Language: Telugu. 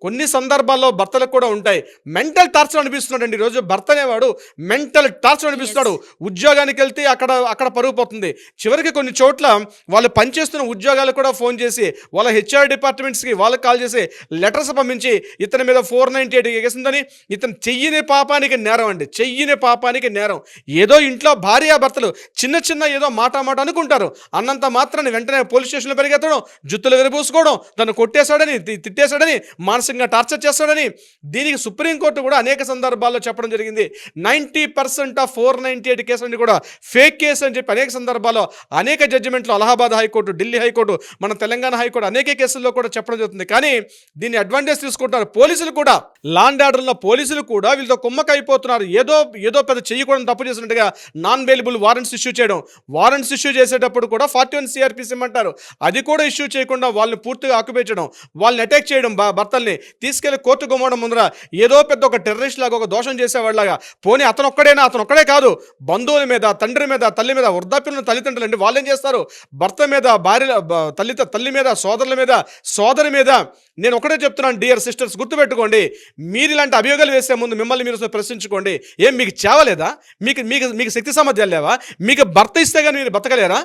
కొన్ని సందర్భాల్లో భర్తలకు కూడా ఉంటాయి. మెంటల్ టార్చర్ అనిపిస్తున్నాడండి. ఈరోజు భర్త అనేవాడు మెంటల్ టార్చర్ యెస్. అనిపిస్తున్నాడు. ఉద్యోగానికెళ్తే అక్కడ అక్కడ పరువు పోతుంది. చివరికి కొన్ని చోట్ల వాళ్ళు పనిచేస్తున్న ఉద్యోగాలకు కూడా ఫోన్ చేసి, వాళ్ళ హెచ్ఆర్ డిపార్ట్మెంట్స్‌కి వాళ్ళకి కాల్ చేసి లెటర్స్ పంపించి, ఇతని మీద 498 కేసుందని, ఇతను చెయ్యని పాపానికి నేరం అండి. చెయ్యని పాపానికి నేరం. ఏదో ఇంట్లో భార్యాభర్తలు చిన్న చిన్న ఏదో మాట అనుకుంటారు. అన్నంత మాత్రాన్ని వెంటనే పోలీస్ స్టేషన్‌లో పరిగెత్తడం, జుత్తులు విరబూసుకోవడం, తను కొట్టేశాడని, తిట్టేశాడని, మానసికంగా టార్చర్ చేస్తాడని. దీనికి సుప్రీంకోర్టు కూడా అనేక సందర్భాల్లో చెప్పడం జరిగింది. 90% ఆఫ్ 498 కేసులన్నీ కూడా ఫేక్ కేసు అని చెప్పి అనేక సందర్భాల్లో అనేక జడ్జిమెంట్లు అలహాబాద్ హైకోర్టు, ఢిల్లీ హైకోర్టు, మన తెలంగాణ హైకోర్టు అనేక కేసుల్లో కూడా చెప్పడం జరుగుతుంది. కానీ దీన్ని అడ్వాంటేజ్ తీసుకుంటున్నారు పోలీసులు కూడా. లా అండ్ ఆర్డర్లో పోలీసులు కూడా వీళ్ళతో కుమ్మకైపోతున్నారు. ఏదో ఏదో పెద్ద చెయ్యకూడని తప్పు చేసినట్టుగా నాన్ బెయిలబుల్ వారెంట్స్ ఇష్యూ చేయడం. వారెంట్స్ ఇష్యూ చేసేటప్పుడు కూడా 41 సిఆర్పిసి ఇమ్మంటారు. అది కూడా ఇష్యూ చేయకుండా వాళ్ళని పూర్తిగా ఆక్యుపై చేయడం, వాళ్ళని అటాక్ చేయడం, భర్తల్ని తీసుకెళ్లి కోర్టు గుమ్మడం ముందర ఏదో పెద్ద ఒక టెర్రరిస్ట్ లాగా, ఒక దోషం చేసేవాళ్ళలాగా. పోనీ అతను ఒక్కడే కాదు, బంధువుల మీద, తండ్రి మీద, తల్లి మీద, వృద్ధాప్యుల తల్లిదండ్రులు అండి, వాళ్ళు ఏం చేస్తారు? భర్త మీద, భార్య, తల్లి మీద, సోదరుల మీద, సోదరి మీద. నేను ఒకటే చెప్తున్నాను డియర్ సిస్టర్స్, గుర్తుపెట్టుకోండి. మీరు ఇలాంటి అభియోగాలు వేసే ముందు మిమ్మల్ని మీరు ప్రశ్నించుకోండి. ఏం మీకు చేవలేదా? మీకు మీకు మీకు శక్తి సామర్థ్యాలు లేవా? మీకు భర్త ఇస్తే కానీ మీరు బతకలేరా?